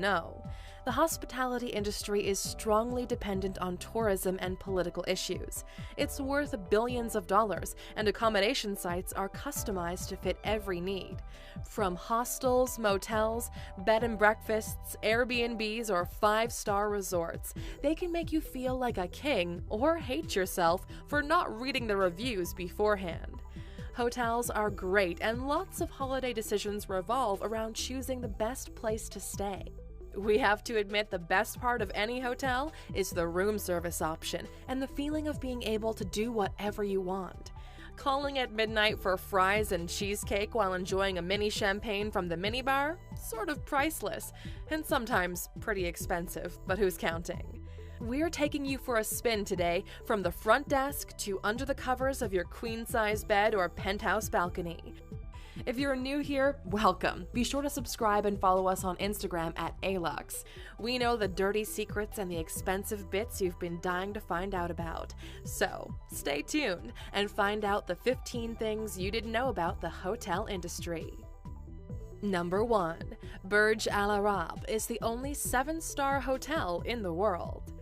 No. The hospitality industry is strongly dependent on tourism and political issues. It's worth billions of dollars, and accommodation sites are customized to fit every need. From hostels, motels, bed and breakfasts, Airbnbs, or five-star resorts, they can make you feel like a king or hate yourself for not reading the reviews beforehand. Hotels are great, and lots of holiday decisions revolve around choosing the best place to stay. We have to admit the best part of any hotel is the room service option and the feeling of being able to do whatever you want. Calling at midnight for fries and cheesecake while enjoying a mini champagne from the minibar? Sort of priceless, and sometimes pretty expensive, but who's counting? We're taking you for a spin today, from the front desk to under the covers of your queen-size bed or penthouse balcony. If you're new here, welcome. Be sure to subscribe and follow us on Instagram at Alux. We know the dirty secrets and the expensive bits you've been dying to find out about. So, stay tuned and find out the 15 things you didn't know about the hotel industry. Number 1. Burj Al Arab is the only 7-star hotel in the world.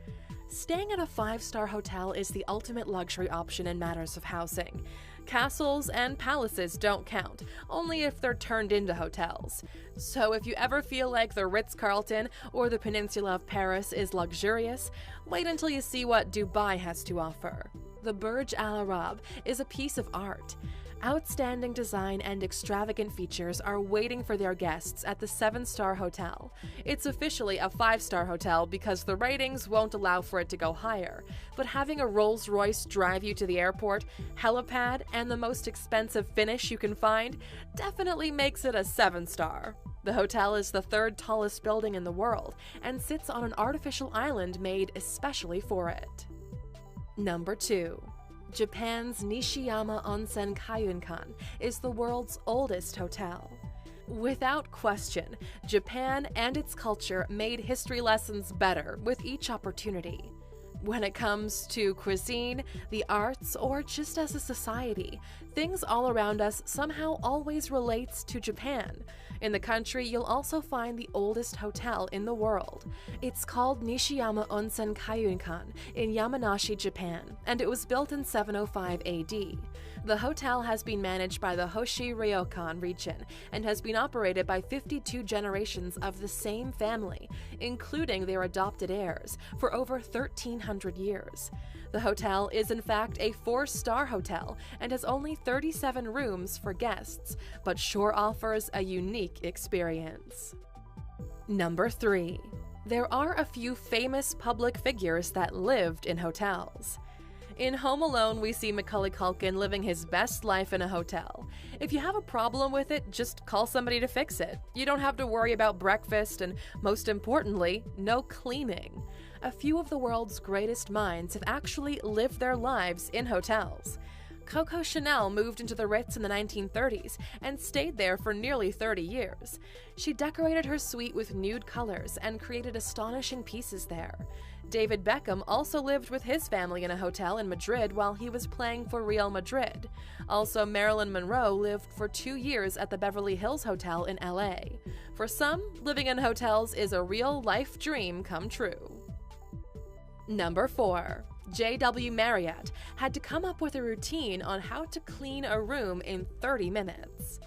Staying at a 5-star hotel is the ultimate luxury option in matters of housing. Castles and palaces don't count, only if they're turned into hotels. So if you ever feel like the Ritz-Carlton or the Peninsula of Paris is luxurious, wait until you see what Dubai has to offer. The Burj Al Arab is a piece of art. Outstanding design and extravagant features are waiting for their guests at the 7-star hotel. It's officially a 5-star hotel because the ratings won't allow for it to go higher, but having a Rolls-Royce drive you to the airport, helipad, and the most expensive finish you can find definitely makes it a 7-star. The hotel is the 3rd tallest building in the world and sits on an artificial island made especially for it. Number 2. Japan's Nishiyama Onsen Kaiunkan is the world's oldest hotel. Without question, Japan and its culture made history lessons better with each opportunity. When it comes to cuisine, the arts, or just as a society, things all around us somehow always relates to Japan. In the country, you'll also find the oldest hotel in the world. It's called Nishiyama Onsen Kaiunkan in Yamanashi, Japan, and it was built in 705 AD. The hotel has been managed by the Hoshi Ryokan region and has been operated by 52 generations of the same family, including their adopted heirs, for over 1,300 years. The hotel is in fact a 4-star hotel and has only 37 rooms for guests, but sure offers a unique experience. Number 3. There are a few famous public figures that lived in hotels. In Home Alone, we see Macaulay Culkin living his best life in a hotel. If you have a problem with it, just call somebody to fix it. You don't have to worry about breakfast and, most importantly, no cleaning. A few of the world's greatest minds have actually lived their lives in hotels. Coco Chanel moved into the Ritz in the 1930s and stayed there for nearly 30 years. She decorated her suite with nude colors and created astonishing pieces there. David Beckham also lived with his family in a hotel in Madrid while he was playing for Real Madrid. Also, Marilyn Monroe lived for 2 years at the Beverly Hills Hotel in LA. For some, living in hotels is a real-life dream come true. Number 4. J.W. Marriott had to come up with a routine on how to clean a room in 30 minutes.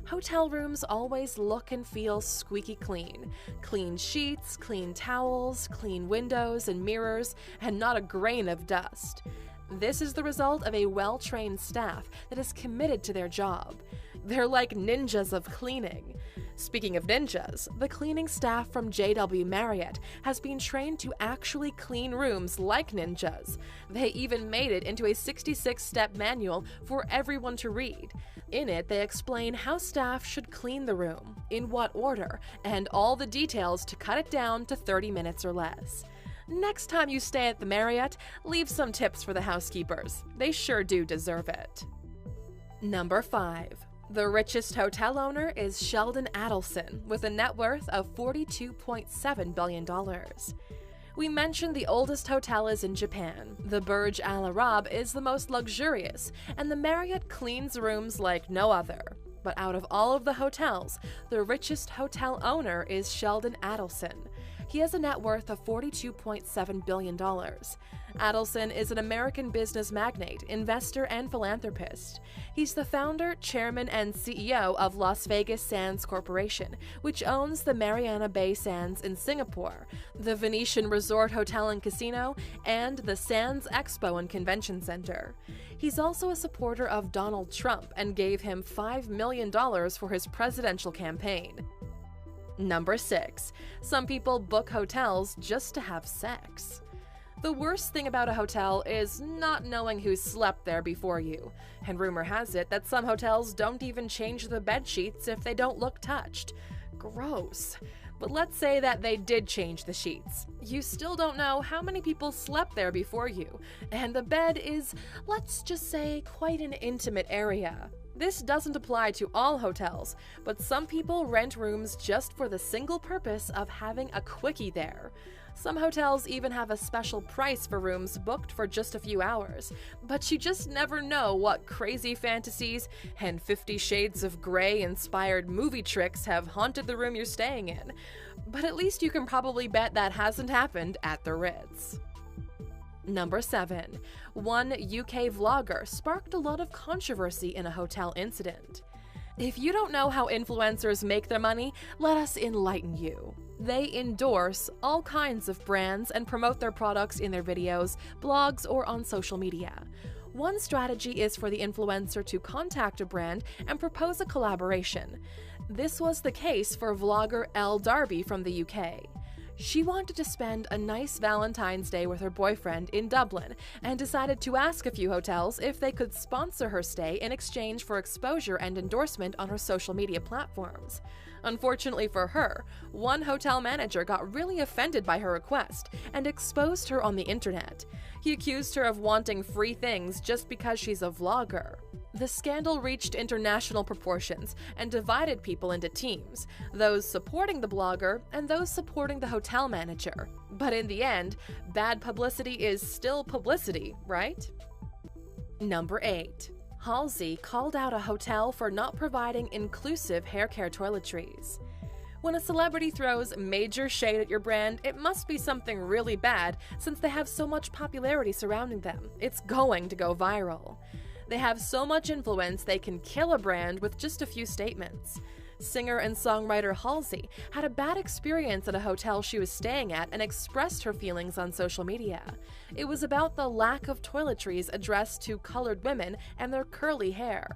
Hotel rooms always look and feel squeaky clean. Clean sheets, clean towels, clean windows and mirrors, and not a grain of dust. This is the result of a well-trained staff that is committed to their job. They're like ninjas of cleaning. Speaking of ninjas, the cleaning staff from J.W. Marriott has been trained to actually clean rooms like ninjas. They even made it into a 66-step manual for everyone to read. In it, they explain how staff should clean the room, in what order, and all the details to cut it down to 30 minutes or less. Next time you stay at the Marriott, leave some tips for the housekeepers. They sure do deserve it. Number 5. The richest hotel owner is Sheldon Adelson, with a net worth of $42.7 billion. We mentioned the oldest hotel is in Japan. The Burj Al Arab is the most luxurious, and the Marriott cleans rooms like no other. But out of all of the hotels, the richest hotel owner is Sheldon Adelson. He has a net worth of $42.7 billion. Adelson is an American business magnate, investor, and philanthropist. He's the founder, chairman, and CEO of Las Vegas Sands Corporation, which owns the Mariana Bay Sands in Singapore, the Venetian Resort Hotel and Casino, and the Sands Expo and Convention Center. He's also a supporter of Donald Trump and gave him $5 million for his presidential campaign. Number 6. Some people book hotels just to have sex. The worst thing about a hotel is not knowing who slept there before you, and rumor has it that some hotels don't even change the bed sheets if they don't look touched. Gross. But let's say that they did change the sheets. You still don't know how many people slept there before you, and the bed is, let's just say, quite an intimate area. This doesn't apply to all hotels, but some people rent rooms just for the single purpose of having a quickie there. Some hotels even have a special price for rooms booked for just a few hours, but you just never know what crazy fantasies and 50 Shades of Grey inspired movie tricks have haunted the room you're staying in. But at least you can probably bet that hasn't happened at the Ritz. Number 7. One UK vlogger sparked a lot of controversy in a hotel incident. If you don't know how influencers make their money, let us enlighten you. They endorse all kinds of brands and promote their products in their videos, blogs, or on social media. One strategy is for the influencer to contact a brand and propose a collaboration. This was the case for vlogger Elle Darby from the UK. She wanted to spend a nice Valentine's Day with her boyfriend in Dublin and decided to ask a few hotels if they could sponsor her stay in exchange for exposure and endorsement on her social media platforms. Unfortunately for her, one hotel manager got really offended by her request and exposed her on the internet. He accused her of wanting free things just because she's a vlogger. The scandal reached international proportions and divided people into teams, those supporting the blogger and those supporting the hotel manager. But in the end, bad publicity is still publicity, right? Number 8. Halsey called out a hotel for not providing inclusive hair care toiletries. When a celebrity throws major shade at your brand, it must be something really bad since they have so much popularity surrounding them. It's going to go viral. They have so much influence they can kill a brand with just a few statements. Singer and songwriter Halsey had a bad experience at a hotel she was staying at and expressed her feelings on social media. It was about the lack of toiletries addressed to colored women and their curly hair.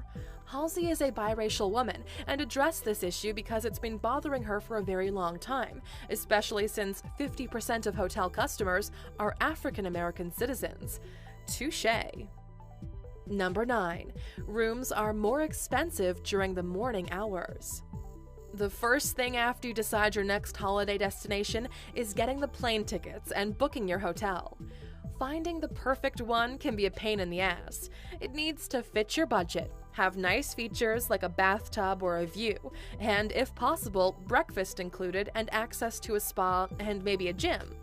Halsey is a biracial woman and addressed this issue because it's been bothering her for a very long time, especially since 50% of hotel customers are African American citizens. Touché. Number 9. Rooms are more expensive during the morning hours. The first thing after you decide your next holiday destination is getting the plane tickets and booking your hotel. Finding the perfect one can be a pain in the ass. It needs to fit your budget, have nice features like a bathtub or a view, and if possible, breakfast included and access to a spa and maybe a gym.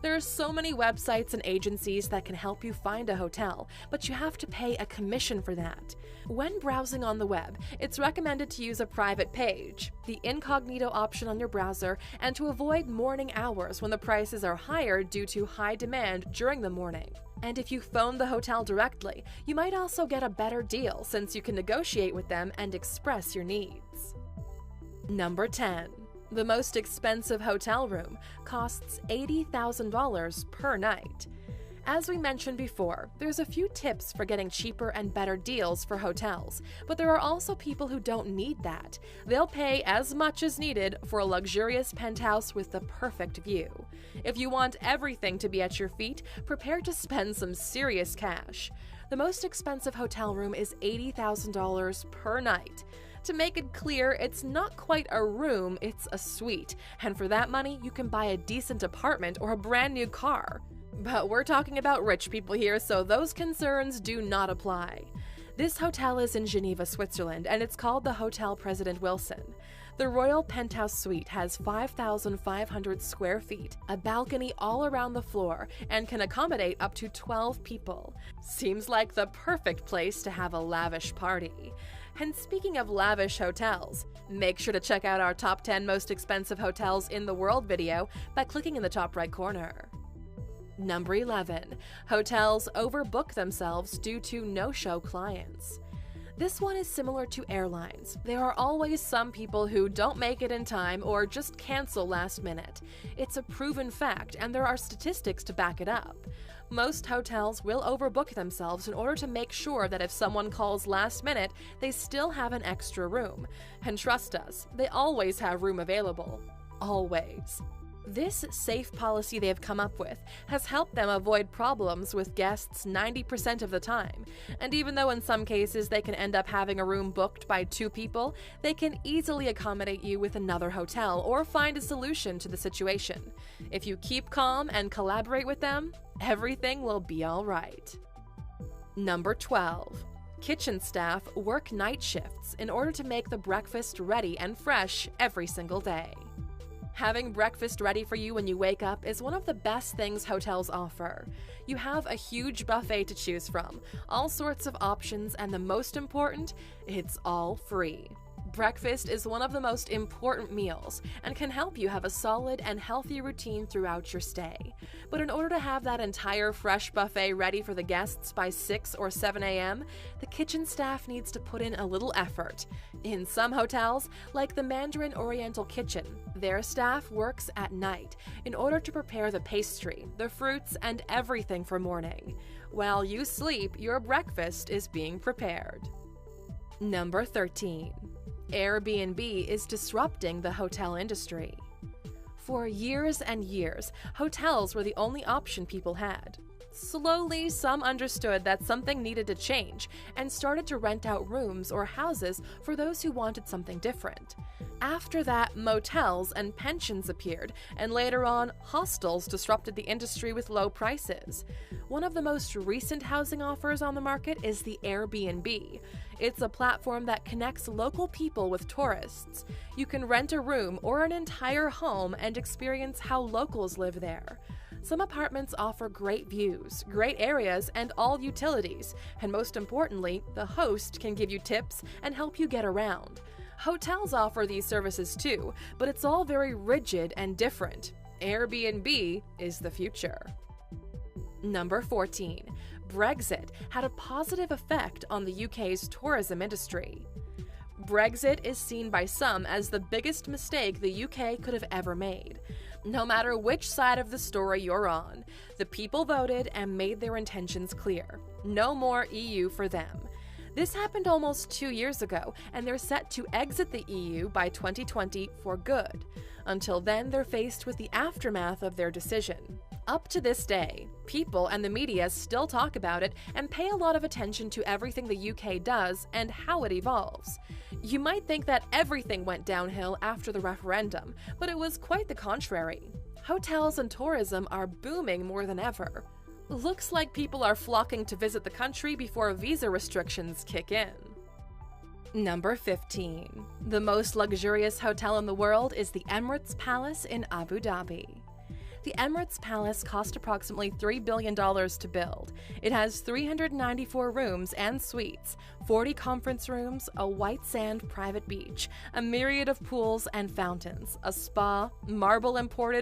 There are so many websites and agencies that can help you find a hotel, but you have to pay a commission for that. When browsing on the web, it's recommended to use a private page, the incognito option on your browser, and to avoid morning hours when the prices are higher due to high demand during the morning. And if you phone the hotel directly, you might also get a better deal since you can negotiate with them and express your needs. Number 10. The most expensive hotel room costs $80,000 per night. As we mentioned before, there's a few tips for getting cheaper and better deals for hotels, but there are also people who don't need that. They'll pay as much as needed for a luxurious penthouse with the perfect view. If you want everything to be at your feet, prepare to spend some serious cash. The most expensive hotel room is $80,000 per night. To make it clear, it's not quite a room, it's a suite, and for that money, you can buy a decent apartment or a brand new car. But we're talking about rich people here, so those concerns do not apply. This hotel is in Geneva, Switzerland, and it's called the Hotel President Wilson. The Royal Penthouse Suite has 5,500 square feet, a balcony all around the floor, and can accommodate up to 12 people. Seems like the perfect place to have a lavish party. And speaking of lavish hotels, make sure to check out our top 10 most expensive hotels in the world video by clicking in the top right corner. Number 11. Hotels overbook themselves due to no-show clients. This one is similar to airlines. There are always some people who don't make it in time or just cancel last minute. It's a proven fact, and there are statistics to back it up. Most hotels will overbook themselves in order to make sure that if someone calls last minute, they still have an extra room. And trust us, they always have room available. Always. This safe policy they've come up with has helped them avoid problems with guests 90% of the time, and even though in some cases they can end up having a room booked by 2 people, they can easily accommodate you with another hotel or find a solution to the situation. If you keep calm and collaborate with them, everything will be all right. Number 12. Kitchen staff work night shifts in order to make the breakfast ready and fresh every single day. Having breakfast ready for you when you wake up is one of the best things hotels offer. You have a huge buffet to choose from, all sorts of options, and the most important, it's all free. Breakfast is one of the most important meals and can help you have a solid and healthy routine throughout your stay. But in order to have that entire fresh buffet ready for the guests by 6 or 7 a.m., the kitchen staff needs to put in a little effort. In some hotels, like the Mandarin Oriental Kitchen, their staff works at night in order to prepare the pastry, the fruits, and everything for morning. While you sleep, your breakfast is being prepared. Number 13. Airbnb is disrupting the hotel industry. For years and years, hotels were the only option people had. Slowly, some understood that something needed to change and started to rent out rooms or houses for those who wanted something different. After that, motels and pensions appeared, and later on, hostels disrupted the industry with low prices. One of the most recent housing offers on the market is the Airbnb. It's a platform that connects local people with tourists. You can rent a room or an entire home and experience how locals live there. Some apartments offer great views, great areas, and all utilities, and most importantly, the host can give you tips and help you get around. Hotels offer these services too, but it's all very rigid and different. Airbnb is the future. Number 14. Brexit had a positive effect on the UK's tourism industry. Brexit is seen by some as the biggest mistake the UK could have ever made. No matter which side of the story you're on, the people voted and made their intentions clear. No more EU for them. This happened almost 2 years ago, and they're set to exit the EU by 2020 for good. Until then, they're faced with the aftermath of their decision. Up to this day, people and the media still talk about it and pay a lot of attention to everything the UK does and how it evolves. You might think that everything went downhill after the referendum, but it was quite the contrary. Hotels and tourism are booming more than ever. Looks like people are flocking to visit the country before visa restrictions kick in. Number 15. The most luxurious hotel in the world is the Emirates Palace in Abu Dhabi. The Emirates Palace cost approximately $3 billion to build. It has 394 rooms and suites, 40 conference rooms, a white sand private beach, a myriad of pools and fountains, a spa, marble imported from